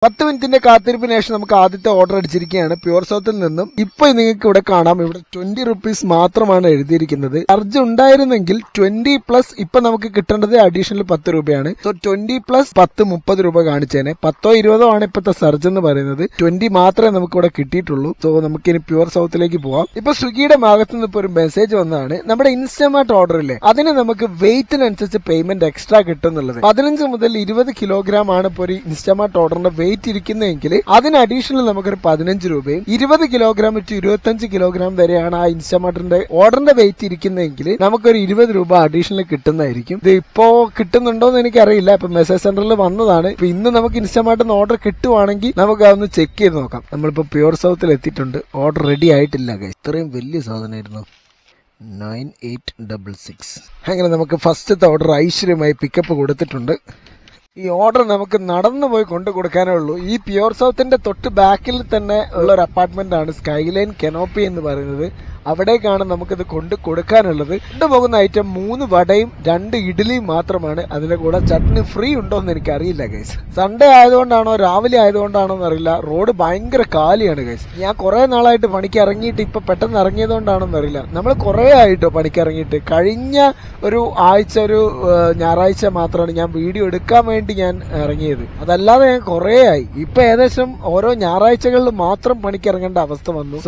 10 മിനിറ്റിന്റെ കാത്തിരിപ്പിന് ശേഷം നമുക്ക് ആദ്യത്തെ ഓർഡർ അടിച്ചിരിക്കുകയാണ് പ്യുവർ സൗത്തിൽ നിന്നും. ഇപ്പൊ നിങ്ങൾക്ക് ഇവിടെ കാണാം, ഇവിടെ 20 റുപ്പീസ് മാത്രമാണ് എഴുതിയിരിക്കുന്നത്. ചാർജ് ഉണ്ടായിരുന്നെങ്കിൽ 20 പ്ലസ് ഇപ്പൊ നമുക്ക് കിട്ടേണ്ടത് അഡീഷണൽ 10 രൂപയാണ്. സോ 20 പ്ലസ് 10 30 രൂപ കാണിച്ചേനെ. 10 20 ആണ് ഇപ്പോഴത്തെ സർജ് എന്ന് പറയുന്നത്. 20 മാത്രമേ നമുക്ക് ഇവിടെ കിട്ടിയിട്ടുള്ളൂ. സോ നമുക്കിനി പ്യുവർ സൗത്തിലേക്ക് പോവാം. ഇപ്പൊ സ്വിഗ്ഗിയുടെ ഭാഗത്ത് നിന്ന് ഇപ്പൊ ഒരു മെസ്സേജ് വന്നതാണ്, നമ്മുടെ ഇൻസ്റ്റമാർട്ട് ഓർഡർ ഇല്ലേ, അതിന് നമുക്ക് വെയിറ്റിനനുസരിച്ച് പേയ്മെന്റ് എക്സ്ട്രാ കിട്ടുന്നുള്ളത്. 15 മുതൽ 20 കിലോഗ്രാം ആണ് ഇപ്പോൾ ഒരു ഇൻസ്റ്റമാർട്ട് ഓർഡറിന്റെ വെയിറ്റ് ഇരിക്കുന്നതെങ്കിൽ അതിന് അഡീഷണൽ നമുക്കൊരു 15 രൂപയും 20 കിലോഗ്രാം ടു 25 കിലോഗ്രാം വരെയാണ് ആ ഇൻസ്റ്റമാർട്ടിന്റെ ഓർഡറിന്റെ വെയിറ്റ് ഇരിക്കുന്നതെങ്കിൽ നമുക്കൊരു 20 രൂപ അഡീഷണൽ കിട്ടുന്നതായിരിക്കും. ഇത് ഇപ്പോ കിട്ടുന്നുണ്ടോ എന്ന് എനിക്കറിയില്ല. ഇപ്പൊ മെസ്സേജ് സെന്ററിൽ വന്നതാണ്. ഇപ്പൊ ഇന്ന് നമുക്ക് ഇൻസ്റ്റമാർട്ടിന് ഓർഡർ കിട്ടുവാണെങ്കിൽ നമുക്ക് അതൊന്ന് ചെക്ക് ചെയ്ത് നോക്കാം. നമ്മളിപ്പോ പ്യുവർ സൗത്തിൽ എത്തിയിട്ടുണ്ട്. ഓർഡർ റെഡി ആയിട്ടില്ല. ഇത്രയും വലിയ സാധനമായിരുന്നു. 9866. അങ്ങനെ നമുക്ക് ഫസ്റ്റത്തെ ഓർഡർ ഐശ്വര്യമായി പിക്കപ്പ് കൊടുത്തിട്ടുണ്ട്. ഈ ഓർഡർ നമുക്ക് നടന്നു പോയി കൊണ്ടു കൊടുക്കാനേ ഉള്ളൂ. ഈ പ്യുവർ സൗത്തിന്റെ തൊട്ട് ബാക്കിൽ തന്നെ ഉള്ള ഒരു അപ്പാർട്ട്മെന്റ് ആണ് സ്കൈലൈൻ കനോപ്പി എന്ന് പറയുന്നത്. അവിടേക്കാണ് നമുക്കിത് കൊണ്ട് കൊടുക്കാനുള്ളത്. കൊണ്ടുപോകുന്ന ഐറ്റം 3 വടയും 2 ഇഡ്ഡലിയും മാത്രമാണ്. അതിന്റെ കൂടെ ചട്നി ഫ്രീ ഉണ്ടോ എന്ന് എനിക്കറിയില്ല ഗൈസ്. സൺഡേ ആയതുകൊണ്ടാണോ രാവിലെ ആയതുകൊണ്ടാണോ എന്നറിയില്ല, റോഡ് ഭയങ്കര കാലിയാണ് ഗൈസ്. ഞാൻ കുറെ നാളായിട്ട് പണിക്ക് ഇറങ്ങിയിട്ട് ഇപ്പൊ പെട്ടെന്ന് ഇറങ്ങിയതുകൊണ്ടാണോ എന്നറിയില്ല. നമ്മൾ കുറെ ആയിട്ടോ പണിക്ക് ഇറങ്ങിയിട്ട്. കഴിഞ്ഞ ഒരു ആഴ്ച, ഒരു ഞായറാഴ്ച മാത്രമാണ് ഞാൻ വീഡിയോ എടുക്കാൻ വേണ്ടി ഞാൻ ഇറങ്ങിയത്. അതല്ലാതെ ഞാൻ കുറെ ആയി. ഇപ്പൊ ഏകദേശം ഓരോ ഞായറാഴ്ചകളിൽ മാത്രം പണിക്ക് ഇറങ്ങേണ്ട അവസ്ഥ വന്നു.